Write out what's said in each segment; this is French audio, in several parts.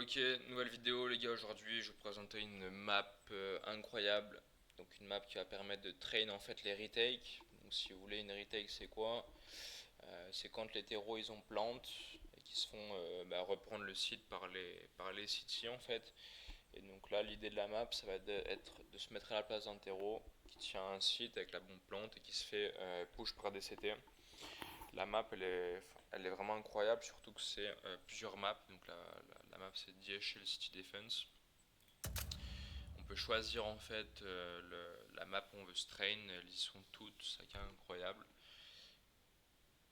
Ok, nouvelle vidéo les gars, aujourd'hui je vais vous présenter une map incroyable. Donc une map qui va permettre de train en fait les retakes. Donc si vous voulez une retake c'est quoi? C'est quand les terreaux ils ont plante et qui se font reprendre le site par les sites en fait. Et donc là l'idée de la map ça va être de se mettre à la place d'un terreau qui tient un site avec la bombe plante et qui se fait push par des CT. La map elle est vraiment incroyable, surtout que c'est plusieurs maps. Donc la map c'est DHL City Defense. On peut choisir en fait la map où on veut strain, elles y sont toutes, ça qui est incroyable.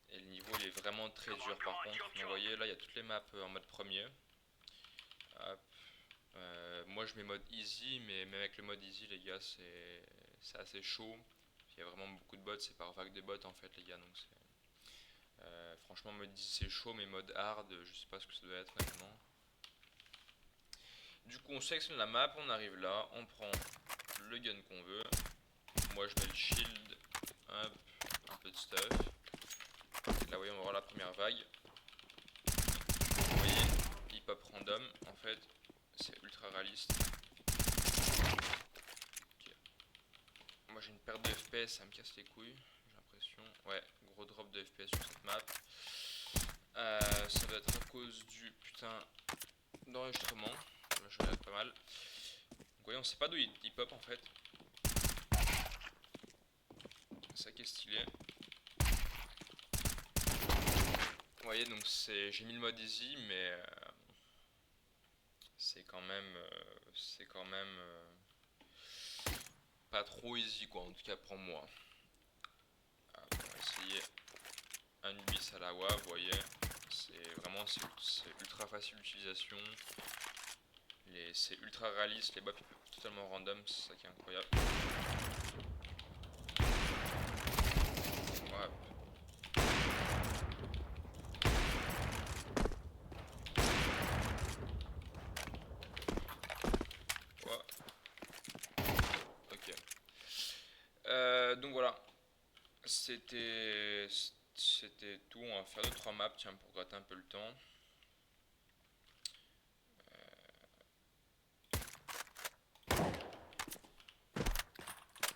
Et le niveau il est vraiment très dur par contre. Donc vous voyez là il y a toutes les maps en mode premier. Hop. Moi je mets mode easy, mais même avec le mode easy les gars c'est assez chaud. Il y a vraiment beaucoup de bots, c'est par vague de bots en fait les gars, donc franchement mode easy c'est chaud, mais mode hard je sais pas ce que ça doit être maintenant. Du coup on sélectionne la map, on arrive là, on prend le gun qu'on veut. Moi je mets le shield, hop, un peu de stuff. Là oui on va voir la première vague. Vous voyez, hip hop random, en fait c'est ultra réaliste. Ok. Moi j'ai une perte de FPS, ça me casse les couilles, j'ai l'impression. Ouais, gros drop de FPS sur cette map. Ça doit être à cause du putain d'enregistrement. Là je regarde pas mal. Donc vous voyez on sait pas d'où il hip hop en fait. Ça qui est stylé. Vous voyez donc j'ai mis le mode easy, mais c'est quand même pas trop easy quoi, en tout cas pour moi. On va essayer un Ubis à la WAV, vous voyez, c'est ultra facile d'utilisation, c'est ultra réaliste, les buffs ils peuvent être totalement random, c'est ça qui est incroyable. Ouais. Ouais. Ok. Donc voilà, c'était c'était tout. On va faire 2-3 maps, tiens, pour gratter un peu le temps.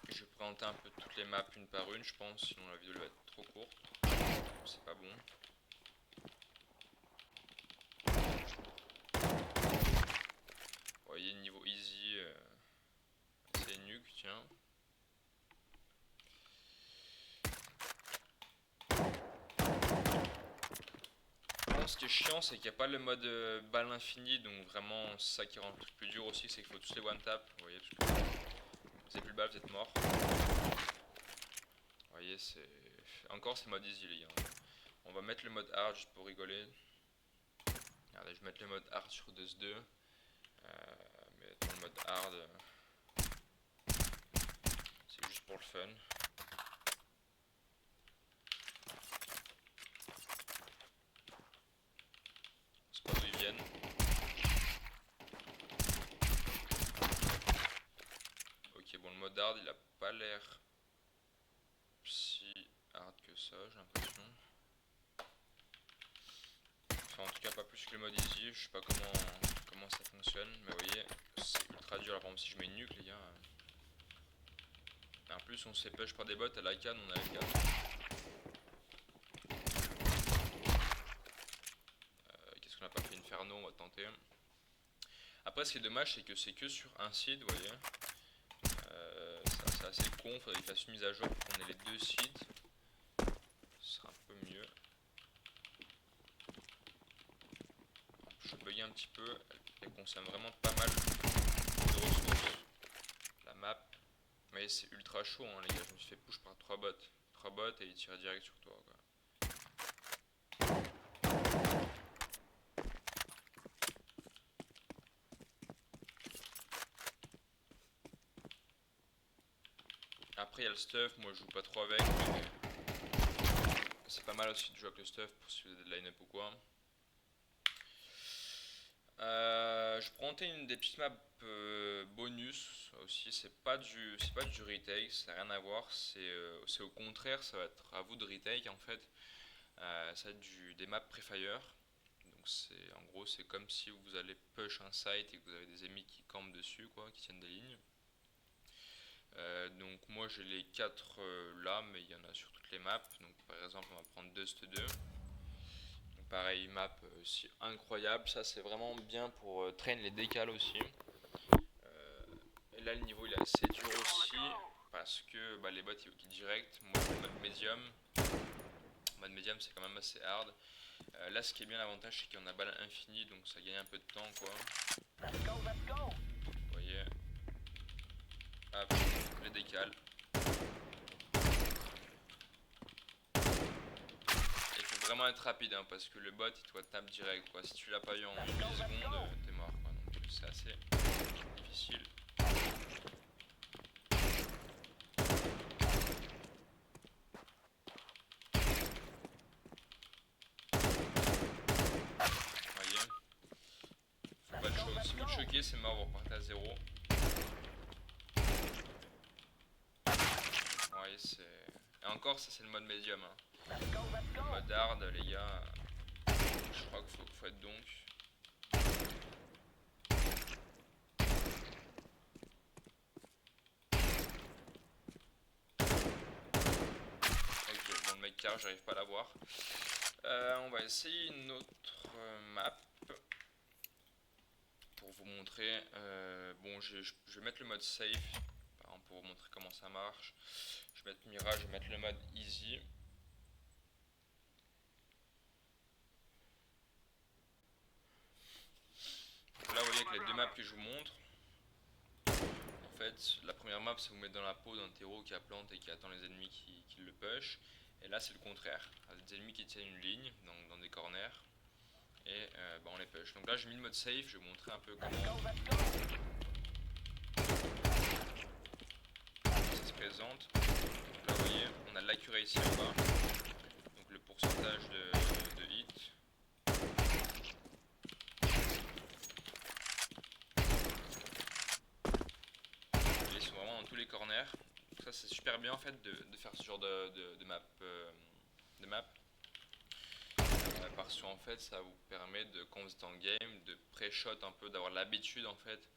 Je vais présenter un peu toutes les maps une par une, je pense, sinon la vidéo va être trop courte. C'est pas bon. Vous voyez, niveau easy, c'est nuque, tiens. Bon, ce qui est chiant, c'est qu'il n'y a pas le mode balle infinie, donc vraiment, c'est ça qui rend le truc plus dur aussi, c'est qu'il faut tous les one-tap. Vous voyez, parce que vous avez plus de balles, vous êtes mort. Vous voyez, c'est. Encore, c'est mode easy, les gars. On va mettre le mode hard juste pour rigoler. Regardez, je vais mettre le mode hard sur 2-2. Mais dans le mode hard, c'est juste pour le fun. C'est pas d'où ils viennent. Ok, bon, le mode hard, il a pas l'air si hard que ça, j'ai l'impression. Enfin, en tout cas, pas plus que le mode easy. Je sais pas comment ça fonctionne, mais vous voyez, c'est ultra dur. Là, par exemple, si je mets une nuque, les gars. En plus, on se fait push par des bots à la canne, on a la canne. Qu'est-ce qu'on a pas fait Inferno, on va tenter. Après, ce qui est dommage, c'est que c'est que sur un site, vous voyez. C'est assez con, faudrait qu'il fasse une mise à jour pour qu'on ait les deux sites. Ce sera un peu mieux. Je bugué un petit peu, elle consomme vraiment pas mal de ressources. La map, mais c'est ultra chaud, hein, les gars. Je me suis fait push par 3 bots. 3 bots et ils tirent direct sur toi, quoi. Après, il y a le stuff. Moi, je joue pas trop avec, mais c'est pas mal aussi de jouer avec le stuff pour si vous avez des line-up ou quoi. Je prends une des petites maps bonus aussi. C'est pas du retake, ça n'a rien à voir. C'est au contraire, ça va être à vous de retake en fait. Ça va être des maps pré-fire. Donc Donc c'est en gros c'est comme si vous allez push un site et que vous avez des ennemis qui campent dessus quoi, qui tiennent des lignes. Donc moi j'ai les 4 là, mais il y en a sur toutes les maps. Donc par exemple on va prendre Dust 2. Donc, pareil, map aussi incroyable, ça c'est vraiment bien pour train les décales aussi. Et là le niveau il est assez dur aussi parce que les bots ils kill direct. Moi je fais le mode médium. Le mode médium c'est quand même assez hard. Là ce qui est bien l'avantage c'est qu'on a balle infinie donc ça gagne un peu de temps quoi. Vous voyez. Hop, les décales. Il faut vraiment être rapide hein, parce que le bot il doit taper direct quoi. Si tu l'as pas eu en 1 milliseconde, t'es mort quoi. Donc c'est assez difficile. Voyez. Faut pas le choquer. Si vous le choquez c'est mort, vous repartez à 0. Voyez c'est. Et encore ça c'est le mode médium hein. Le mode hard les gars. Je crois qu'il faut être donc. Ok, bon le mec car j'arrive pas à l'avoir. On va essayer une autre map pour vous montrer. Bon je vais mettre le mode safe par exemple, pour vous montrer comment ça marche. Je vais mettre Mirage, je vais mettre le mode easy. Là vous voyez que les deux maps que je vous montre, en fait la première map c'est vous mettre dans la peau d'un terreau qui a plante et qui attend les ennemis qui le push. Et là c'est le contraire, des ennemis qui tiennent une ligne dans des corners et on les push. Donc là j'ai mis le mode safe, je vais vous montrer un peu comment ça se présente. Donc là vous voyez on a l'accuracy en bas, donc le pourcentage de hit. Ils sont vraiment dans tous les corners. Donc ça c'est super bien en fait de faire ce genre de map. Parce qu'en fait ça vous permet de, quand vous êtes en game, de pré-shot un peu, d'avoir l'habitude en fait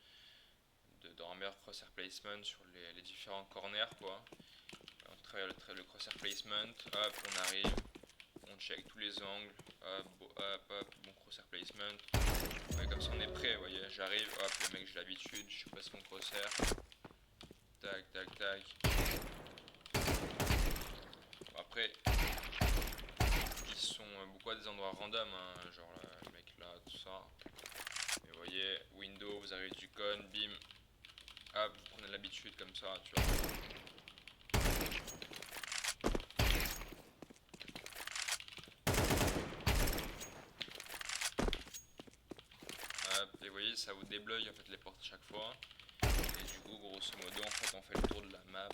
d'avoir un meilleur crosshair placement sur les différents corners quoi. On travaille le crosshair placement, hop on arrive, on check tous les angles, hop, bon crosshair placement. Ouais, comme ça on est prêt, vous voyez, j'arrive, hop le mec j'ai l'habitude, je passe mon crosshair. Tac tac tac. Bon, après ils sont beaucoup à des endroits random hein, genre le mec là, tout ça. Mais vous voyez, window, vous arrivez du con, bim, hop, vous prenez l'habitude comme ça, tu vois. Hop, et vous voyez, ça vous débloque en fait les portes à chaque fois. Et du coup, grosso modo, en fait, on fait le tour de la map.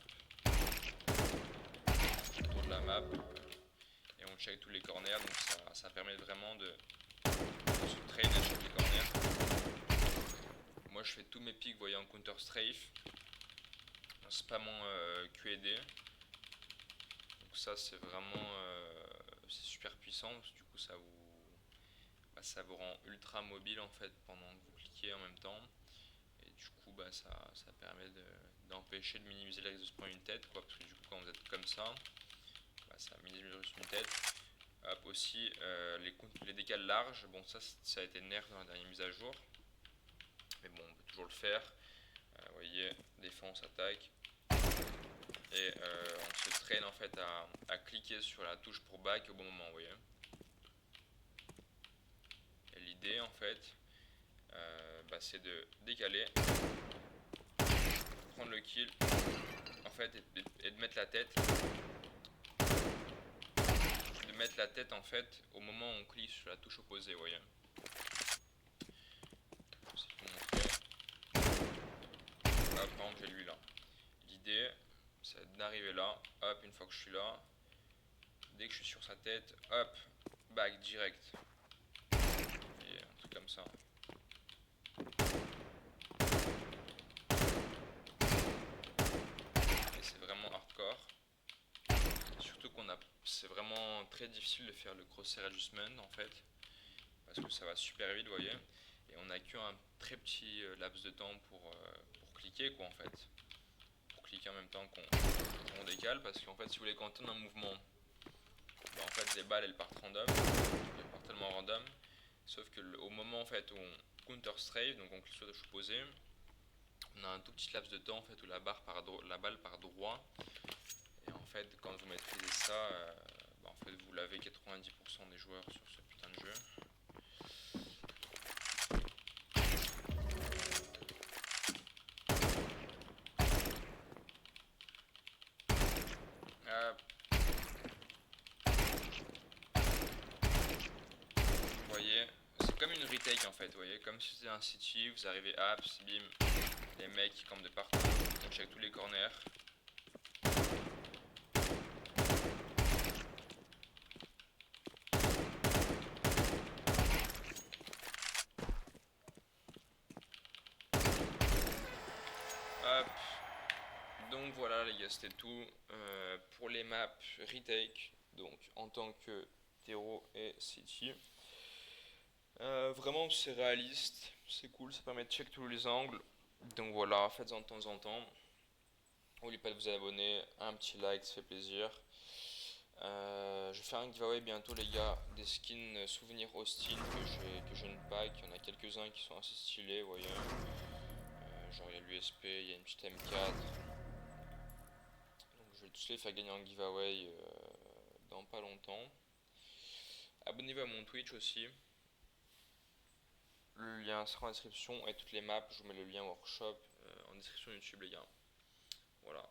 Le tour de la map. Et on check tous les corners, donc ça permet vraiment de se train à chaque corner. Moi, je fais tous mes pics, vous voyez, en counter strafe. En spammant QED. Donc ça, c'est vraiment c'est super puissant, parce que du coup, ça vous rend ultra mobile en fait pendant que vous cliquez en même temps. Et du coup ça permet d'empêcher de minimiser le risque de se prendre une tête quoi, parce que du coup quand vous êtes comme ça, ça minimise le risque d'une tête. Hop, aussi les décales larges, bon ça a été nerf dans la dernière mise à jour, mais bon on peut toujours le faire. Vous voyez, défense, attaque, et on se traîne en fait à cliquer sur la touche pour back au bon moment, vous voyez. Et l'idée en fait c'est de décaler, prendre le kill en fait et de mettre la tête, en fait au moment où on clique sur la touche opposée, vous voyez. Si je vous montrer, hop, par exemple j'ai lui là. L'idée c'est d'arriver là, hop, une fois que je suis là, dès que je suis sur sa tête, hop, back direct. Et un truc comme ça. Et c'est vraiment hardcore. Surtout c'est vraiment très difficile de faire le crosshair adjustment en fait. parce que ça va super vite, vous voyez. Et on n'a qu'un très petit laps de temps pour cliquer, quoi, en fait. Pour cliquer en même temps qu'on décale, parce qu'en fait, si vous voulez, quand on a un mouvement, bah, en fait, les balles elles partent random, elles partent tellement random. Sauf que au moment en fait où on counter strafe, donc on clique sur le touche opposée, on a un tout petit laps de temps en fait où la balle part droit. Et en fait, quand vous maîtrisez ça, bah, en fait, vous l'avez 90% des joueurs sur ce putain de jeu. Vous voyez, c'est comme une retake en fait, vous voyez, comme si c'était un city, vous arrivez apps, bim, les mecs qui campent de partout, on check tous les corners. Hop. Donc voilà les gars, c'était tout pour les maps retake, donc en tant que Tero et City. Vraiment c'est réaliste, c'est cool, ça permet de check tous les angles. Donc voilà, faites-en de temps en temps. N'oubliez pas de vous abonner, un petit like, ça fait plaisir. Je vais faire un giveaway bientôt les gars, des skins souvenirs Austin que je ne pack. Il y en a quelques-uns qui sont assez stylés, vous voyez. Genre il y a l'USP, il y a une petite M4. Donc je vais tous les faire gagner en giveaway dans pas longtemps. Abonnez-vous à mon Twitch aussi. Le lien sera en description et toutes les maps, je vous mets le lien workshop en description YouTube les gars. Voilà.